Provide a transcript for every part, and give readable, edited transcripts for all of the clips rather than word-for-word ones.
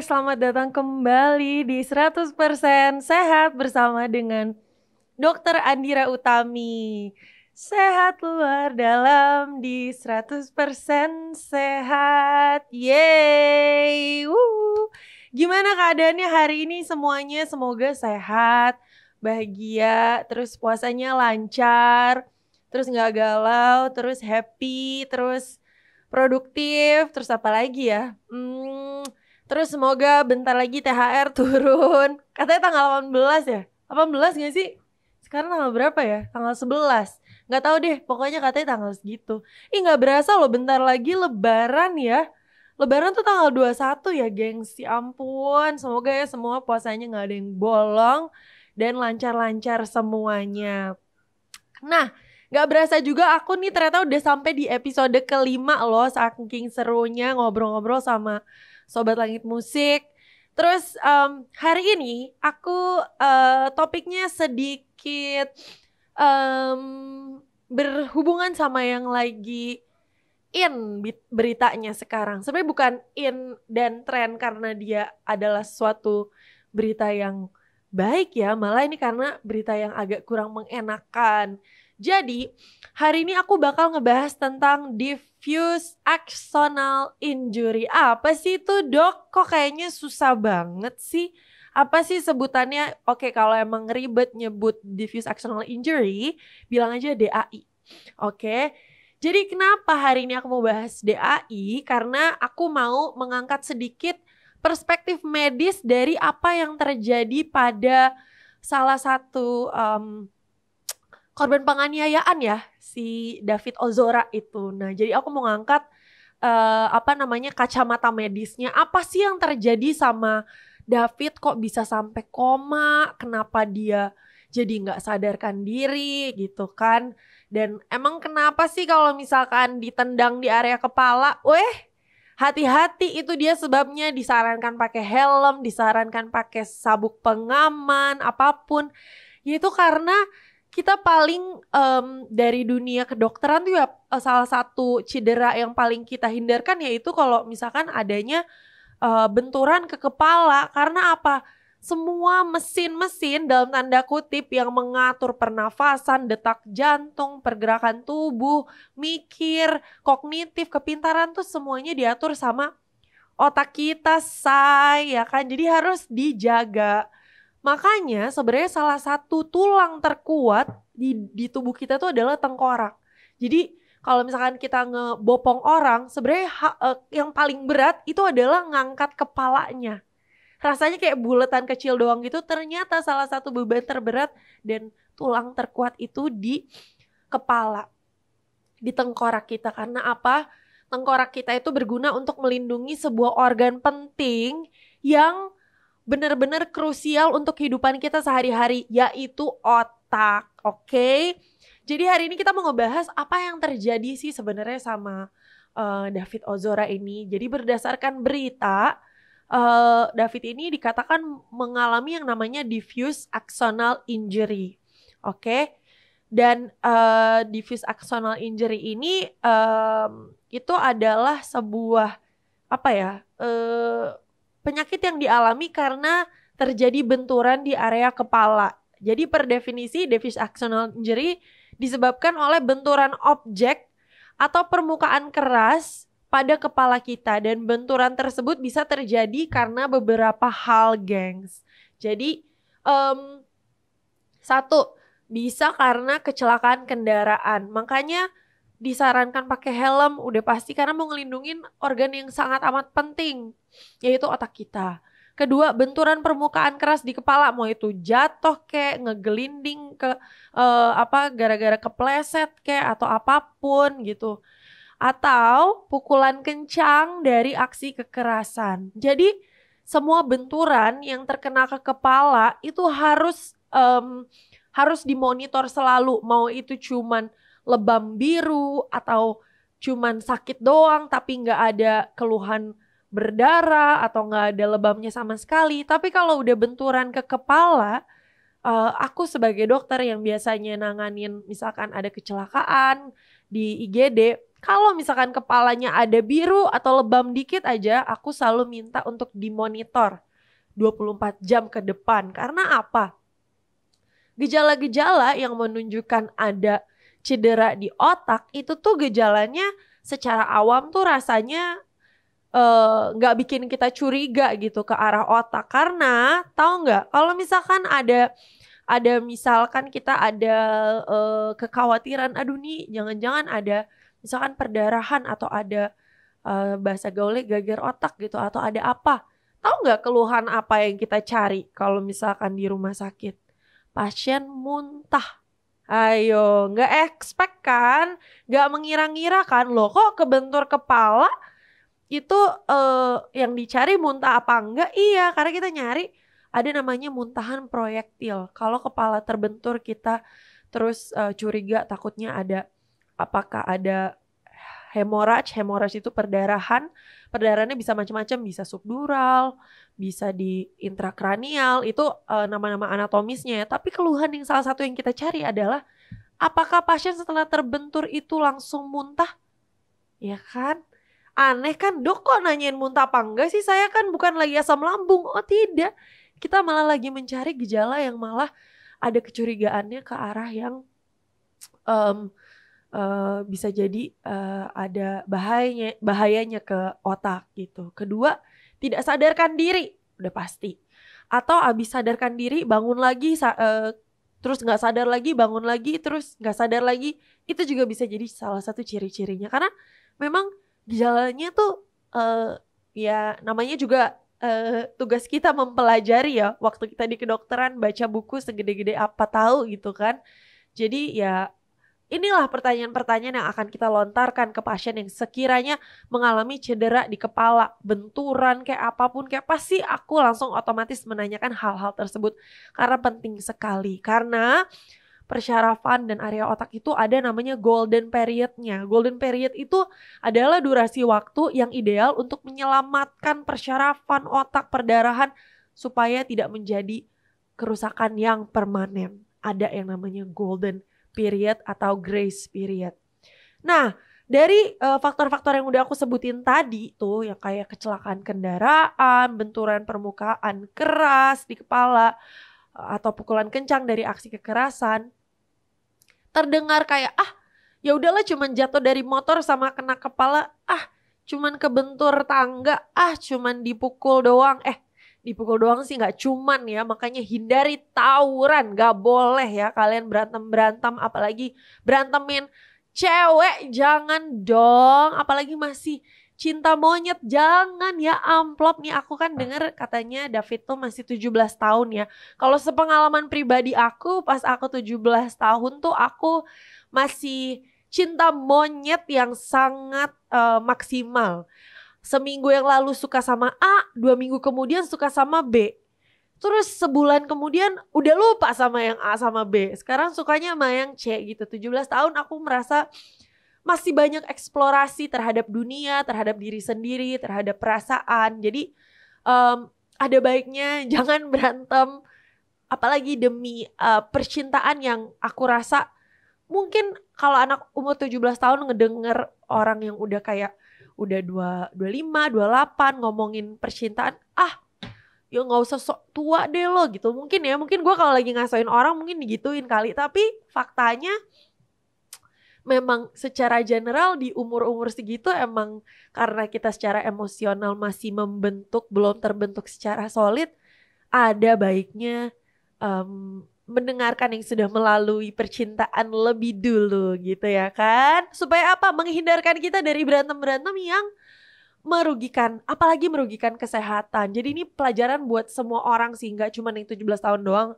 selamat datang kembali di 100% Sehat bersama dengan Dokter Andira Utami. Sehat luar dalam di 100% sehat. Yeay. Gimana keadaannya hari ini semuanya? Semoga sehat, bahagia, terus puasanya lancar, terus nggak galau, terus happy, terus produktif, terus apa lagi ya? Terus semoga bentar lagi THR turun. Katanya tanggal 18 ya? 18 gak sih? Sekarang tanggal berapa ya? Tanggal 11. Gak tahu deh, pokoknya katanya tanggal segitu. Gak berasa loh bentar lagi lebaran ya. Lebaran tuh tanggal 21 ya, gengs. Ya ampun, semoga ya semua puasanya gak ada yang bolong dan lancar-lancar semuanya. Nah, gak berasa juga aku nih ternyata udah sampai di episode kelima loh, saking serunya ngobrol-ngobrol sama Sobat Langit Musik. Terus hari ini aku topiknya sedikit em, berhubungan sama yang lagi beritanya sekarang. Sebenarnya bukan in dan tren karena dia adalah suatu berita yang baik ya, malah ini karena berita yang agak kurang mengenakan. Jadi, hari ini aku bakal ngebahas tentang diffuse axonal injury. Apa sih itu, Dok? Kok kayaknya susah banget sih? Apa sih sebutannya? Oke, kalau emang ribet nyebut diffuse axonal injury, bilang aja DAI. Oke. Jadi kenapa hari ini aku mau bahas DAI? Karena aku mau mengangkat sedikit perspektif medis dari apa yang terjadi pada salah satu korban penganiayaan ya, si David Ozora itu. Nah, jadi aku mau ngangkat kacamata medisnya. Apa sih yang terjadi sama David, kok bisa sampai koma? Kenapa dia jadi nggak sadarkan diri gitu kan? Dan emang kenapa sih kalau misalkan ditendang di area kepala, hati-hati, itu dia sebabnya. Disarankan pakai helm, disarankan pakai sabuk pengaman, apapun. Yaitu karena kita paling dari dunia kedokteran tuh ya, salah satu cedera yang paling kita hindarkan yaitu kalau misalkan adanya benturan ke kepala. Karena apa? Semua mesin-mesin dalam tanda kutip yang mengatur pernafasan, detak jantung, pergerakan tubuh, mikir, kognitif, kepintaran tuh semuanya diatur sama otak kita, say, ya kan? Jadi harus dijaga. Makanya sebenarnya salah satu tulang terkuat di tubuh kita tuh adalah tengkorak. Jadi kalau misalkan kita ngebopong orang, sebenarnya yang paling berat itu adalah ngangkat kepalanya. Rasanya kayak buletan kecil doang gitu, ternyata salah satu beban terberat dan tulang terkuat itu di kepala, di tengkorak kita. Karena apa? Tengkorak kita itu berguna untuk melindungi sebuah organ penting yang benar-benar krusial untuk kehidupan kita sehari-hari, yaitu otak. Oke? Jadi hari ini kita mau ngebahas apa yang terjadi sih sebenarnya sama David Ozora ini. Jadi berdasarkan berita, David ini dikatakan mengalami yang namanya diffuse axonal injury. Oke? Dan diffuse axonal injury ini itu adalah sebuah penyakit yang dialami karena terjadi benturan di area kepala. Jadi per definisi diffuse axonal injury disebabkan oleh benturan objek atau permukaan keras pada kepala kita, dan benturan tersebut bisa terjadi karena beberapa hal, gengs. Jadi satu, bisa karena kecelakaan kendaraan. Makanya disarankan pakai helm, udah pasti, karena mau ngelindungin organ yang sangat amat penting, yaitu otak kita. Kedua, benturan permukaan keras di kepala, mau itu jatuh kayak ngegelinding ke gara-gara kepleset kayak atau apapun gitu. Atau pukulan kencang dari aksi kekerasan. Jadi semua benturan yang terkena ke kepala itu harus dimonitor selalu. Mau itu cuman lebam biru atau cuman sakit doang tapi nggak ada keluhan berdarah atau nggak ada lebamnya sama sekali. Tapi kalau udah benturan ke kepala, aku sebagai dokter yang biasanya nanganin misalkan ada kecelakaan di IGD, Kalau misalkan kepalanya ada biru atau lebam dikit aja, aku selalu minta untuk dimonitor 24 jam ke depan. Karena apa? Gejala-gejala yang menunjukkan ada cedera di otak itu tuh gejalanya secara awam tuh rasanya nggak bikin kita curiga gitu ke arah otak. Karena tahu nggak, kalau misalkan ada misalkan kita ada kekhawatiran, aduh nih jangan-jangan ada misalkan perdarahan atau ada bahasa gaulnya geger otak gitu atau ada apa. Tahu nggak keluhan apa yang kita cari kalau misalkan di rumah sakit? Pasien muntah. Ayo, nggak expect kan? Nggak mengira-ngira kan? Loh kok kebentur kepala itu yang dicari muntah apa enggak? Iya, karena kita nyari ada namanya muntahan proyektil. Kalau kepala terbentur kita terus curiga takutnya ada apakah ada hemorrhage itu perdarahan. Perdarahannya bisa macam-macam, bisa subdural, bisa di intrakranial, itu nama-nama anatomisnya ya. Tapi keluhan yang salah satu yang kita cari adalah apakah pasien setelah terbentur itu langsung muntah? Ya kan? Aneh kan, dok kok nanyain muntah apa enggak sih? Saya kan bukan lagi asam lambung. Oh tidak, kita malah lagi mencari gejala yang malah ada kecurigaannya ke arah yang bisa jadi ada bahayanya ke otak gitu. Kedua, tidak sadarkan diri, udah pasti. Atau abis sadarkan diri bangun lagi, terus nggak sadar lagi, bangun lagi, terus nggak sadar lagi. Itu juga bisa jadi salah satu ciri-cirinya. Karena memang gejalanya tuh ya namanya juga tugas kita mempelajari ya. Waktu kita di kedokteran baca buku segede-gede apa tahu gitu kan. Jadi ya inilah pertanyaan-pertanyaan yang akan kita lontarkan ke pasien yang sekiranya mengalami cedera di kepala, benturan kayak apapun, kayak pasti aku langsung otomatis menanyakan hal-hal tersebut. Karena penting sekali, karena persyarafan dan area otak itu ada namanya golden period-nya. Golden period itu adalah durasi waktu yang ideal untuk menyelamatkan persyarafan otak, perdarahan, supaya tidak menjadi kerusakan yang permanen. Ada yang namanya golden period atau grace period. Nah, dari faktor-faktor yang udah aku sebutin tadi tuh, yang kayak kecelakaan kendaraan, benturan permukaan keras di kepala, atau pukulan kencang dari aksi kekerasan, terdengar kayak ya udahlah cuman jatuh dari motor sama kena kepala, cuman kebentur tangga, cuman dipukul doang. Dipukul doang sih nggak cuman ya, makanya hindari tawuran, nggak boleh ya kalian berantem apalagi berantemin cewek, jangan dong, apalagi masih cinta monyet, jangan ya, amplop nih. Aku kan denger katanya David tuh masih 17 tahun ya. Kalau sepengalaman pribadi aku, pas aku 17 tahun tuh aku masih cinta monyet yang sangat maksimal. Seminggu yang lalu suka sama A, 2 minggu kemudian suka sama B. Terus sebulan kemudian udah lupa sama yang A sama B. Sekarang sukanya sama yang C gitu. 17 tahun aku merasa masih banyak eksplorasi terhadap dunia, terhadap diri sendiri, terhadap perasaan. Jadi ada baiknya jangan berantem. Apalagi demi percintaan yang aku rasa mungkin kalau anak umur 17 tahun ngedenger orang yang udah kayak udah 25, 28 ngomongin percintaan, ya gak usah sok tua deh lo gitu. Mungkin gue kalau lagi ngasoin orang mungkin digituin kali. Tapi faktanya memang secara general di umur-umur segitu emang karena kita secara emosional masih membentuk, belum terbentuk secara solid, ada baiknya mendengarkan yang sudah melalui percintaan lebih dulu gitu ya kan. Supaya apa? Menghindarkan kita dari berantem-berantem yang merugikan, apalagi merugikan kesehatan. Jadi ini pelajaran buat semua orang sih, gak cuma yang 17 tahun doang.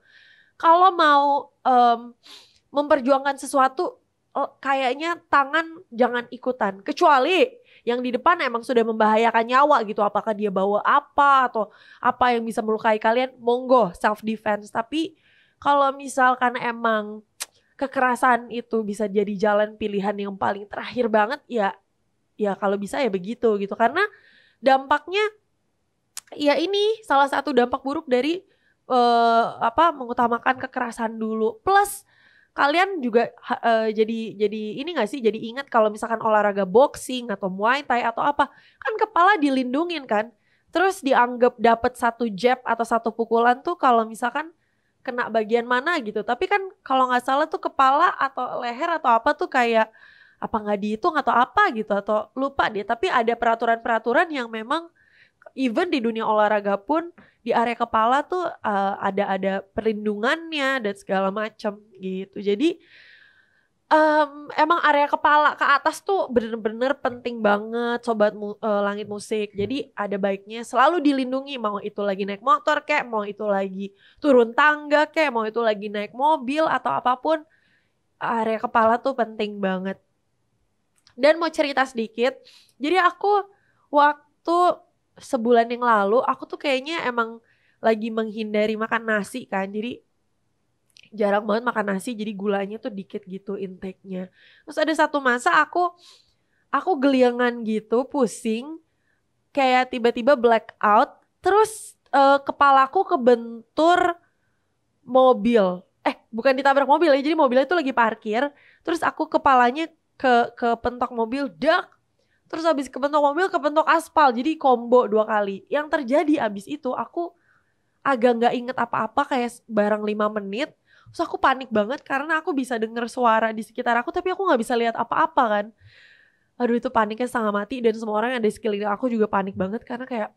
Kalau mau memperjuangkan sesuatu, kayaknya tangan jangan ikutan. Kecuali yang di depan emang sudah membahayakan nyawa gitu. Apakah dia bawa apa atau apa yang bisa melukai kalian, monggo self defense. Tapi kalau misalkan emang kekerasan itu bisa jadi jalan pilihan yang paling terakhir banget, ya kalau bisa ya begitu gitu. Karena dampaknya ya ini salah satu dampak buruk dari mengutamakan kekerasan dulu. Plus kalian juga jadi ini gak sih, jadi ingat kalau misalkan olahraga boxing atau muay thai atau apa, kan kepala dilindungin kan. Terus dianggap dapat satu jab atau satu pukulan tuh kalau misalkan kena bagian mana gitu. Tapi kan kalau nggak salah tuh kepala atau leher atau apa tuh kayak apa nggak dihitung atau apa gitu, atau lupa deh. Tapi ada peraturan-peraturan yang memang even di dunia olahraga pun di area kepala tuh ada perlindungannya dan segala macam gitu. Jadi emang area kepala ke atas tuh bener-bener penting banget sobat langit musik. Jadi ada baiknya selalu dilindungi, mau itu lagi naik motor kek, mau itu lagi turun tangga kek, mau itu lagi naik mobil atau apapun, area kepala tuh penting banget. Dan mau cerita sedikit, jadi aku waktu sebulan yang lalu aku tuh kayaknya emang lagi menghindari makan nasi kan, jadi jarang banget makan nasi, jadi gulanya tuh dikit gitu intake-nya. Terus ada satu masa aku geliangan gitu, pusing, kayak tiba-tiba blackout, terus kepalaku kebentur mobil. Bukan ditabrak mobil ya, jadi mobilnya itu lagi parkir, terus aku kepalanya ke pentok mobil, dak. Terus habis kepentok mobil, kepentok aspal, jadi combo 2 kali. Yang terjadi abis itu aku agak nggak inget apa-apa, kayak barang 5 menit. Terus aku panik banget karena aku bisa denger suara di sekitar aku tapi aku gak bisa lihat apa-apa kan. Aduh, itu paniknya setengah mati, dan semua orang yang ada di sekeliling aku juga panik banget karena kayak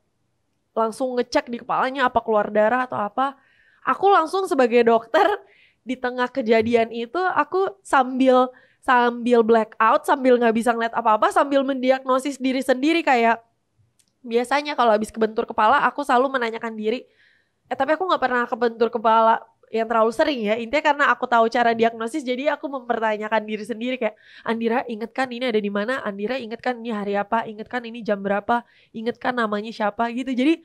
langsung ngecek di kepalanya apa keluar darah atau apa. Aku langsung sebagai dokter di tengah kejadian itu aku sambil blackout, sambil gak bisa ngeliat apa-apa, sambil mendiagnosis diri sendiri. Kayak biasanya kalau habis kebentur kepala aku selalu menanyakan diri, tapi aku gak pernah kebentur kepala yang terlalu sering ya. Intinya karena aku tahu cara diagnosis, jadi aku mempertanyakan diri sendiri kayak, Andira inget kan ini ada di mana? Andira inget kan ini hari apa? Inget kan ini jam berapa? Inget kan namanya siapa gitu. Jadi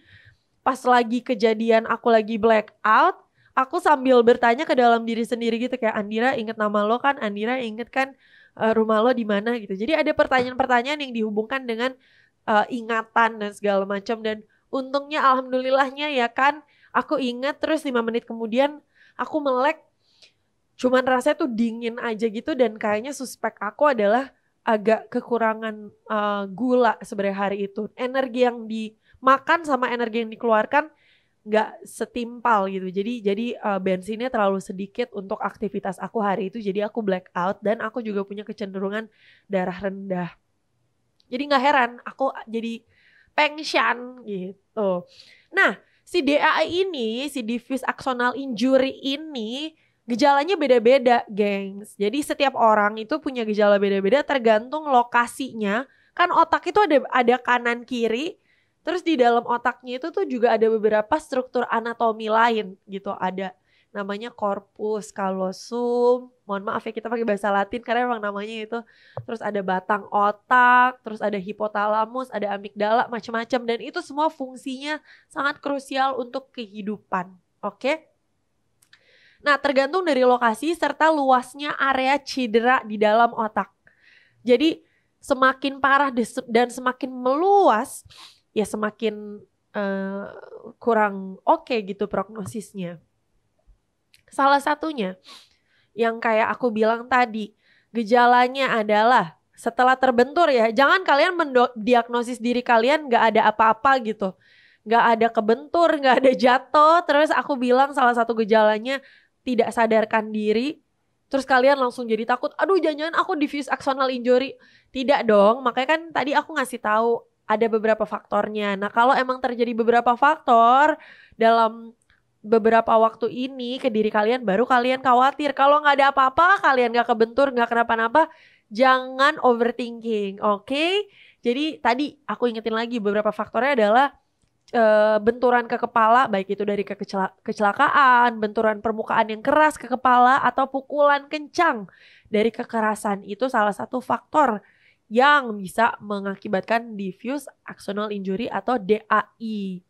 pas lagi kejadian aku lagi blackout, aku sambil bertanya ke dalam diri sendiri gitu kayak, Andira inget nama lo kan? Andira inget kan rumah lo di mana gitu. Jadi ada pertanyaan-pertanyaan yang dihubungkan dengan ingatan dan segala macam. Dan untungnya alhamdulillahnya ya kan, aku ingat. Terus 5 menit kemudian aku melek, cuman rasanya tuh dingin aja gitu, dan kayaknya suspek aku adalah agak kekurangan gula sebenarnya hari itu. Energi yang dimakan sama energi yang dikeluarkan nggak setimpal gitu. Jadi bensinnya terlalu sedikit untuk aktivitas aku hari itu. Jadi aku blackout, dan aku juga punya kecenderungan darah rendah. Jadi nggak heran aku jadi pengsan gitu. Nah, si DAI ini, si diffuse axonal injury ini, gejalanya beda-beda, gengs. Jadi setiap orang itu punya gejala beda-beda tergantung lokasinya. Kan otak itu ada kanan kiri, terus di dalam otaknya itu tuh juga ada beberapa struktur anatomi lain gitu. Ada namanya corpus callosum. Mohon maaf ya kita pakai bahasa Latin karena emang namanya itu. Terus ada batang otak, terus ada hipotalamus, ada amigdala, macam-macam. Dan itu semua fungsinya sangat krusial untuk kehidupan. Oke? Nah, tergantung dari lokasi serta luasnya area cedera di dalam otak. Jadi semakin parah dan semakin meluas, ya semakin kurang oke gitu prognosisnya. Salah satunya yang kayak aku bilang tadi, gejalanya adalah setelah terbentur ya, jangan kalian mendiagnosis diri kalian gak ada apa-apa gitu. Gak ada kebentur, gak ada jatuh, terus aku bilang salah satu gejalanya tidak sadarkan diri, terus kalian langsung jadi takut, aduh jangan-jangan aku diffuse axonal injury. Tidak dong, makanya kan tadi aku ngasih tahu ada beberapa faktornya. Nah kalau emang terjadi beberapa faktor dalam beberapa waktu ini ke diri kalian, baru kalian khawatir. Kalau nggak ada apa-apa, kalian nggak kebentur, nggak kenapa-napa, jangan overthinking, oke? Jadi tadi aku ingetin lagi beberapa faktornya adalah benturan ke kepala, baik itu dari kecelakaan, benturan permukaan yang keras ke kepala, atau pukulan kencang dari kekerasan. Itu salah satu faktor yang bisa mengakibatkan diffuse axonal injury atau DAI.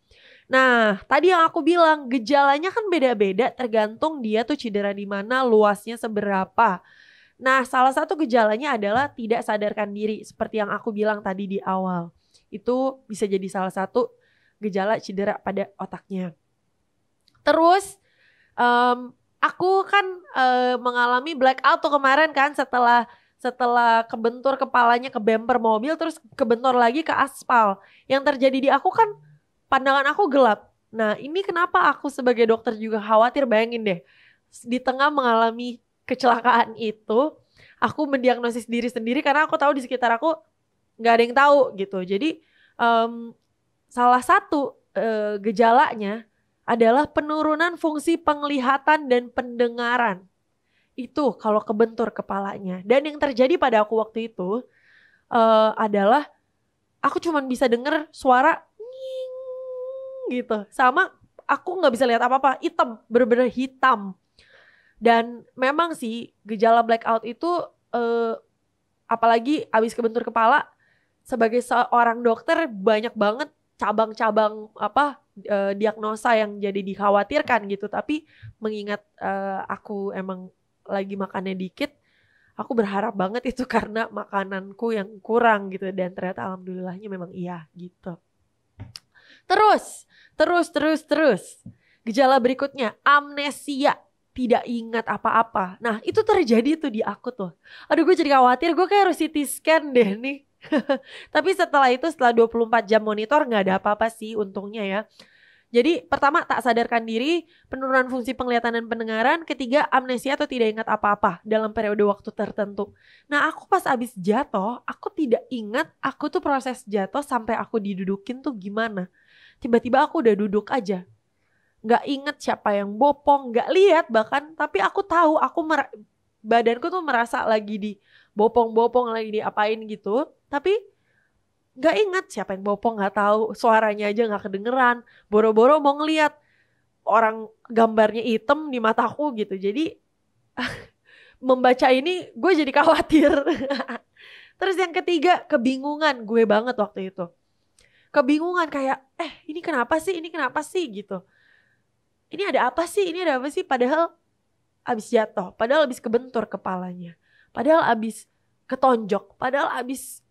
Nah, tadi yang aku bilang gejalanya kan beda-beda tergantung dia tuh cedera di mana, luasnya seberapa. Nah, salah satu gejalanya adalah tidak sadarkan diri seperti yang aku bilang tadi di awal. Itu bisa jadi salah satu gejala cedera pada otaknya. Terus aku kan mengalami blackout tuh kemarin kan setelah kebentur kepalanya ke bumper mobil terus kebentur lagi ke aspal. Yang terjadi di aku kan pandangan aku gelap. Nah, ini kenapa aku sebagai dokter juga khawatir, bayangin deh. Di tengah mengalami kecelakaan itu, aku mendiagnosis diri sendiri karena aku tahu di sekitar aku nggak ada yang tahu gitu. Jadi salah satu gejalanya adalah penurunan fungsi penglihatan dan pendengaran. Itu kalau kebentur kepalanya. Dan yang terjadi pada aku waktu itu adalah aku cuma bisa denger suara nying gitu. Sama aku nggak bisa lihat apa-apa, hitam, bener-bener hitam. Dan memang sih gejala blackout itu apalagi abis kebentur kepala, sebagai seorang dokter banyak banget cabang-cabang diagnosa yang jadi dikhawatirkan gitu. Tapi mengingat aku emang lagi makannya dikit, aku berharap banget itu karena makananku yang kurang gitu. Dan ternyata alhamdulillahnya memang iya gitu. Terus. Gejala berikutnya, amnesia. Tidak ingat apa-apa. Nah, itu terjadi tuh di aku tuh. Aduh, gue jadi khawatir, gue kayak harus CT scan deh nih. Tapi setelah 24 jam monitor gak ada apa-apa sih untungnya ya. Jadi pertama tak sadarkan diri, penurunan fungsi penglihatan dan pendengaran. Ketiga, amnesia atau tidak ingat apa-apa dalam periode waktu tertentu. Nah, aku pas abis jatuh, aku tidak ingat aku tuh proses jatuh sampai aku didudukin tuh gimana. Tiba-tiba aku udah duduk aja. Gak inget siapa yang bopong, gak lihat bahkan, tapi aku tahu badanku tuh merasa lagi di bopong-bopong, lagi diapain gitu, tapi gak inget siapa yang bopong, gak tahu, suaranya aja gak kedengeran, boro-boro mau ngeliat orang gambarnya hitam di mataku gitu. Jadi membaca ini gue jadi khawatir. Terus yang ketiga, kebingungan gue banget waktu itu. Kebingungan kayak ini kenapa sih gitu. Ini ada apa sih? Padahal abis jatuh, padahal abis kebentur kepalanya, padahal abis ketonjok, padahal abis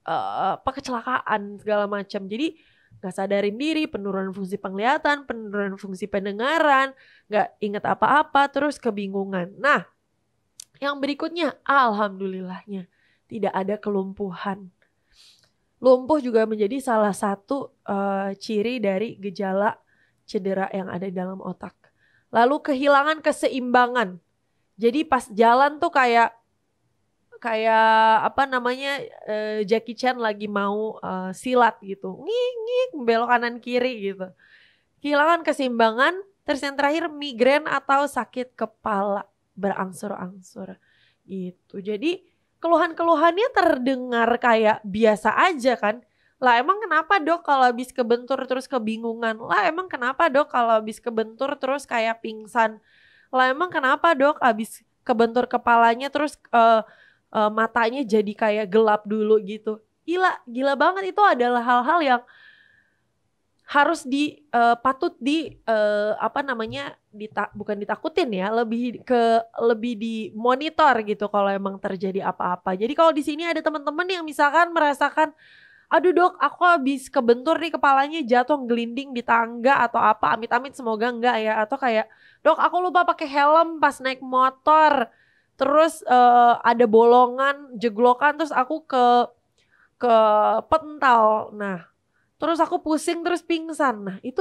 kecelakaan segala macam. Jadi gak sadarin diri, penurunan fungsi penglihatan, penurunan fungsi pendengaran, gak inget apa-apa, terus kebingungan. Nah, yang berikutnya, alhamdulillahnya tidak ada kelumpuhan. Lumpuh juga menjadi salah satu ciri dari gejala cedera yang ada di dalam otak. Lalu kehilangan keseimbangan. Jadi pas jalan tuh kayak Jackie Chan lagi mau silat gitu. Ngik belok kanan kiri gitu. Kehilangan keseimbangan, terus yang terakhir migrain atau sakit kepala berangsur-angsur gitu. Jadi keluhan-keluhannya terdengar kayak biasa aja kan. Lah emang kenapa dok kalau habis kebentur terus kebingungan? Lah emang kenapa dok kalau habis kebentur terus kayak pingsan? Lah emang kenapa dok habis kebentur kepalanya terus matanya jadi kayak gelap dulu gitu? Gila banget, itu adalah hal-hal yang harus patut bukan ditakutin ya, lebih dimonitor gitu kalau emang terjadi apa-apa. Jadi kalau di sini ada teman-teman yang misalkan merasakan, aduh dok, aku habis kebentur nih kepalanya, jatuh gelinding di tangga atau apa, amit-amit semoga enggak ya. Atau kayak, dok aku lupa pakai helm pas naik motor, terus ada bolongan, jeglokan, terus aku ke pental, nah terus aku pusing terus pingsan. Nah itu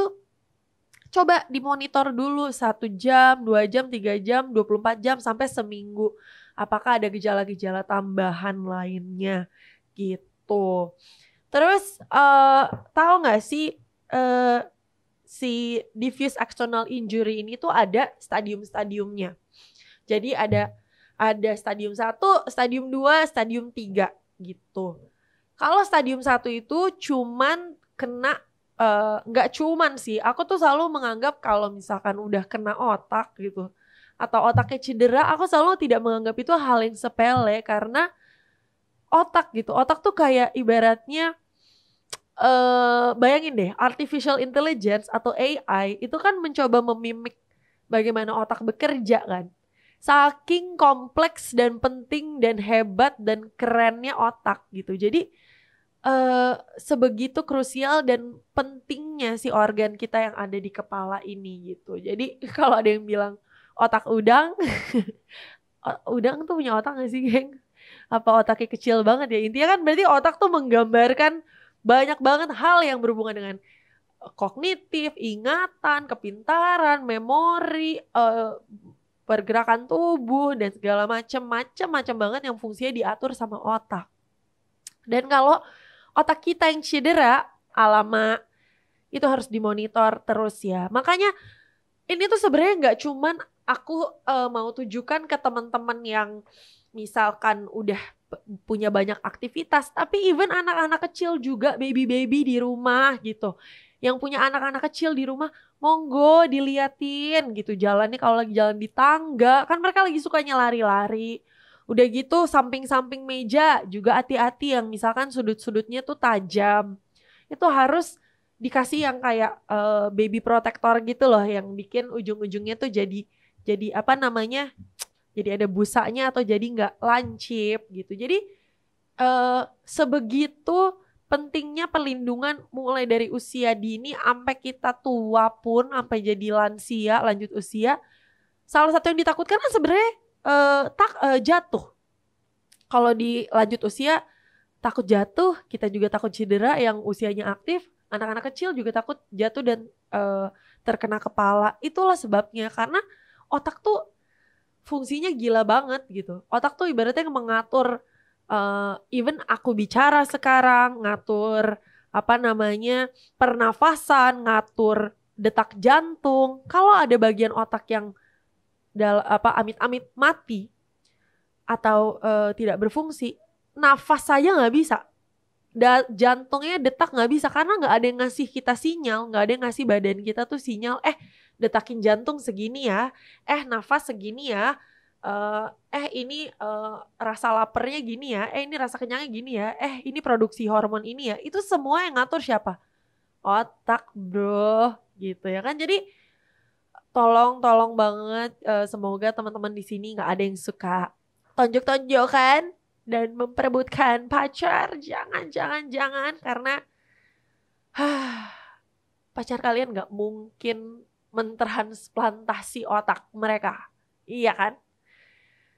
coba dimonitor dulu 1 jam, 2 jam, 3 jam, 24 jam sampai seminggu. Apakah ada gejala-gejala tambahan lainnya gitu. Terus tahu nggak sih si diffuse axonal injury ini tuh ada stadium-stadiumnya. Jadi ada stadium 1, stadium 2, stadium 3 gitu. Kalau stadium 1 itu cuman kena nggak cuman sih, aku tuh selalu menganggap kalau misalkan udah kena otak gitu atau otaknya cedera, aku selalu tidak menganggap itu hal yang sepele karena otak gitu. Otak tuh kayak ibaratnya bayangin deh, artificial intelligence atau AI itu kan mencoba memimik bagaimana otak bekerja kan. Saking kompleks dan penting dan hebat dan kerennya otak gitu. Jadi sebegitu krusial dan pentingnya si organ kita yang ada di kepala ini gitu. Jadi kalau ada yang bilang, otak udang. Udang tuh punya otak gak sih, geng? Apa otaknya kecil banget ya? Intinya kan berarti otak tuh menggambarkan banyak banget hal yang berhubungan dengan kognitif, ingatan, kepintaran, memori, pergerakan tubuh dan segala macam banget yang fungsinya diatur sama otak. Dan kalau otak kita yang cedera, alamak, itu harus dimonitor terus ya. Makanya ini tuh sebenarnya nggak cuman aku mau tujukan ke teman-teman yang misalkan udah punya banyak aktivitas, tapi even anak-anak kecil juga, baby-baby di rumah gitu. Yang punya anak-anak kecil di rumah, monggo diliatin gitu jalannya, kalau lagi jalan di tangga, kan mereka lagi sukanya lari-lari. Udah gitu samping-samping meja juga hati-hati yang misalkan sudut-sudutnya tuh tajam. Itu harus dikasih yang kayak baby protector gitu loh, yang bikin ujung-ujungnya tuh jadi apa namanya? Jadi ada busanya atau jadi nggak lancip gitu. Jadi sebegitu pentingnya perlindungan mulai dari usia dini sampai kita tua pun, sampai jadi lansia, lanjut usia. Salah satu yang ditakutkan kan sebenarnya jatuh. Kalau di lanjut usia takut jatuh, kita juga takut cedera yang usianya aktif. Anak-anak kecil juga takut jatuh dan terkena kepala. Itulah sebabnya, karena otak tuh fungsinya gila banget gitu. Otak tuh ibaratnya mengatur even aku bicara sekarang, ngatur apa namanya pernafasan, ngatur detak jantung. Kalau ada bagian otak yang amit-amit mati atau tidak berfungsi, nafas saja nggak bisa. Jantungnya detak nggak bisa karena nggak ada yang ngasih kita sinyal, nggak ada yang ngasih badan kita tuh sinyal, detakin jantung segini ya, nafas segini ya, ini rasa laparnya gini ya, ini rasa kenyangnya gini ya, ini produksi hormon ini ya. Itu semua yang ngatur siapa? Otak, bro, gitu ya kan. Jadi tolong banget, semoga teman-teman di sini nggak ada yang suka tonjok-tonjokan dan memperebutkan pacar. Jangan, karena pacar kalian nggak mungkin mentransplantasi otak mereka, iya kan?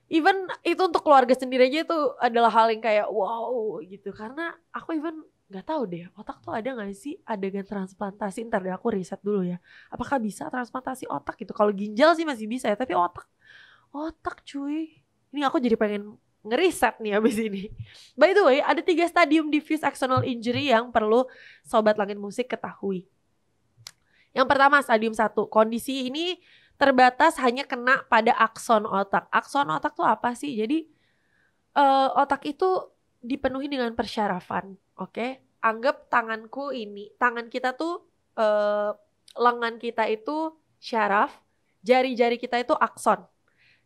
Even itu untuk keluarga sendiri aja itu adalah hal yang kayak wow gitu, karena aku even nggak tahu deh otak tuh ada nggak sih adegan transplantasi. Ntar deh aku riset dulu ya, apakah bisa transplantasi otak gitu. Kalau ginjal sih masih bisa ya, tapi otak cuy, ini aku jadi pengen ngeriset nih abis ini. By the way, ada 3 stadium diffuse axonal injury yang perlu Sobat Langit Musik ketahui. Yang pertama stadium 1, kondisi ini terbatas hanya kena pada akson otak. Akson otak tuh apa sih? Jadi otak itu dipenuhi dengan persyarafan, oke? Anggap tanganku ini, tangan kita tuh lengan kita itu syaraf, jari-jari kita itu akson,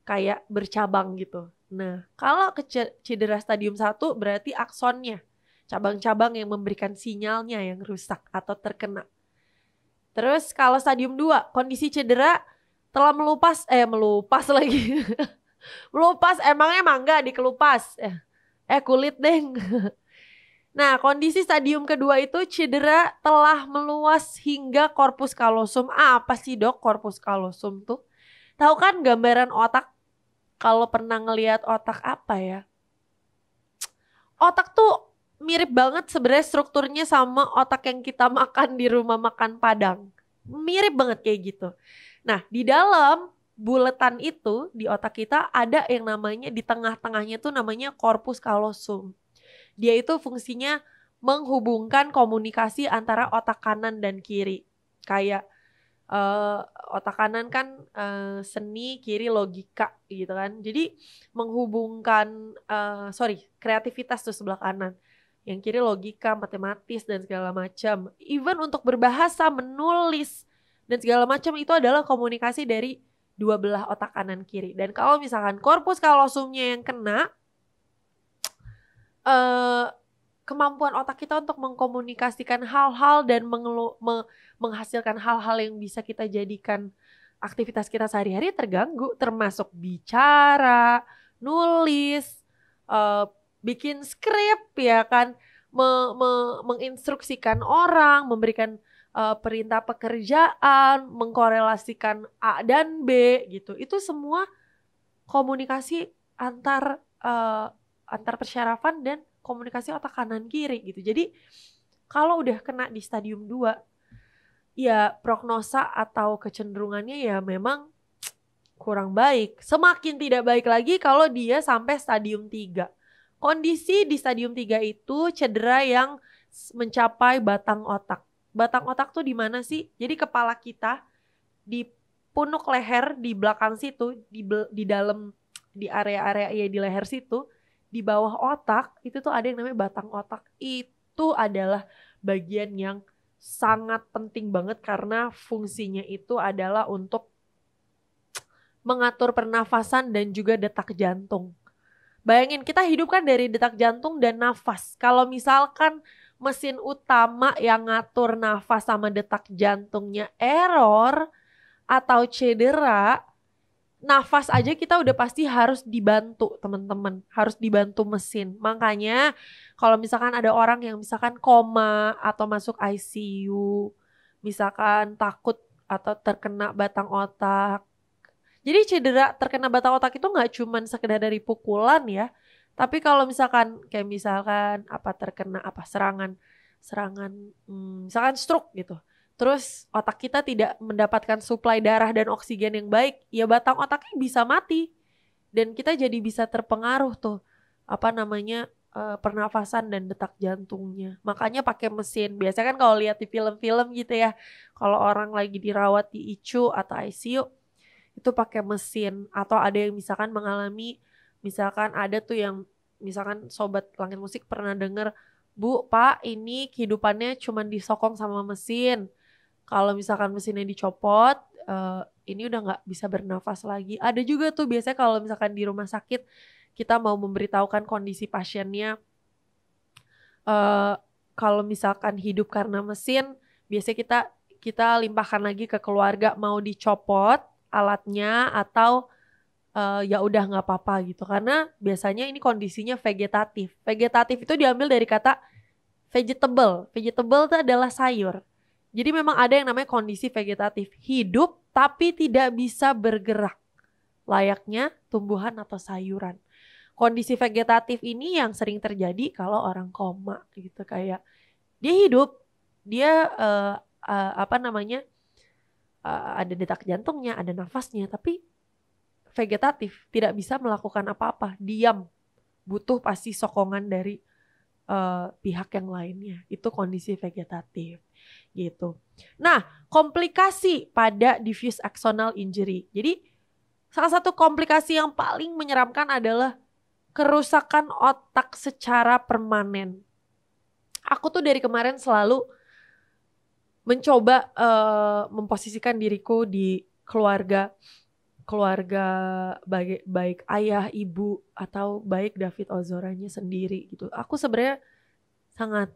kayak bercabang gitu. Nah, kalau cedera stadium 1 berarti aksonnya, cabang-cabang yang memberikan sinyalnya yang rusak atau terkena. Terus kalau stadium 2, kondisi cedera telah melupas lagi. Melupas, emangnya mangga dikelupas? Kulit deng. Nah, kondisi stadium kedua itu cedera telah meluas hingga corpus callosum. Apa sih dok corpus callosum tuh? Tahu kan gambaran otak? Kalau pernah ngelihat otak apa ya? Otak tuh mirip banget sebenarnya strukturnya sama otak yang kita makan di rumah makan Padang. Mirip banget kayak gitu. Nah, di dalam buletan itu di otak kita ada yang namanya, di tengah-tengahnya tuh namanya corpus callosum. Dia itu fungsinya menghubungkan komunikasi antara otak kanan dan kiri. Kayak otak kanan kan seni, kiri logika gitu kan. Jadi menghubungkan kreativitas tuh sebelah kanan. Yang kiri logika, matematis dan segala macam. Even untuk berbahasa, menulis dan segala macam itu adalah komunikasi dari dua belah otak kanan kiri. Dan kalau misalkan corpus callosumnya yang kena, kemampuan otak kita untuk mengkomunikasikan hal-hal dan menghasilkan hal-hal yang bisa kita jadikan aktivitas kita sehari-hari terganggu, termasuk bicara, nulis, bikin skrip ya kan, menginstruksikan orang, memberikan perintah pekerjaan, mengkorelasikan A dan B gitu. Itu semua komunikasi antar persyarafan dan komunikasi otak kanan kiri gitu. Jadi kalau udah kena di stadium 2, ya prognosa atau kecenderungannya ya memang kurang baik. Semakin tidak baik lagi kalau dia sampai stadium 3. Kondisi di stadium 3 itu cedera yang mencapai batang otak. Batang otak tuh di mana sih? Jadi kepala kita di punuk leher di belakang situ, di dalam di area-area ya di leher situ, di bawah otak itu tuh ada yang namanya batang otak. Itu adalah bagian yang sangat penting banget karena fungsinya itu adalah untuk mengatur pernafasan dan juga detak jantung. Bayangin kita hidup kan dari detak jantung dan nafas. Kalau misalkan mesin utama yang ngatur nafas sama detak jantungnya error atau cedera, nafas aja kita udah pasti harus dibantu teman-teman. Harus dibantu mesin. Makanya kalau misalkan ada orang yang misalkan koma atau masuk ICU, misalkan takut atau terkena batang otak. Jadi cedera terkena batang otak itu nggak cuma sekedar dari pukulan ya. Tapi kalau misalkan kayak misalkan terkena serangan misalkan stroke gitu. Terus otak kita tidak mendapatkan suplai darah dan oksigen yang baik, ya batang otaknya bisa mati. Dan kita jadi bisa terpengaruh tuh pernafasan dan detak jantungnya. Makanya pakai mesin. Biasanya kan kalau lihat di film-film gitu ya, kalau orang lagi dirawat di ICU atau ICU itu pakai mesin. Atau ada yang misalkan mengalami, misalkan ada tuh yang misalkan sobat Langit Musik pernah denger, Bu, Pak, ini kehidupannya cuma disokong sama mesin. Kalau misalkan mesinnya dicopot, ini udah nggak bisa bernafas lagi. Ada juga tuh biasanya kalau misalkan di rumah sakit kita mau memberitahukan kondisi pasiennya, kalau misalkan hidup karena mesin, biasanya kita limpahkan lagi ke keluarga mau dicopot alatnya atau ya udah nggak apa-apa gitu. Karena biasanya ini kondisinya vegetatif. Vegetatif itu diambil dari kata vegetable. Vegetable itu adalah sayur. Jadi memang ada yang namanya kondisi vegetatif. Hidup tapi tidak bisa bergerak. Layaknya tumbuhan atau sayuran. Kondisi vegetatif ini yang sering terjadi kalau orang koma gitu. Kayak dia hidup, dia ada detak jantungnya, ada nafasnya, tapi vegetatif, tidak bisa melakukan apa-apa, diam, butuh pasti sokongan dari pihak yang lainnya. Itu kondisi vegetatif gitu. Nah, komplikasi pada diffuse axonal injury. Jadi salah satu komplikasi yang paling menyeramkan adalah kerusakan otak secara permanen. Aku tuh dari kemarin selalu mencoba memposisikan diriku di keluarga baik ayah, ibu, atau baik David Ozoranya sendiri gitu. Aku sebenarnya sangat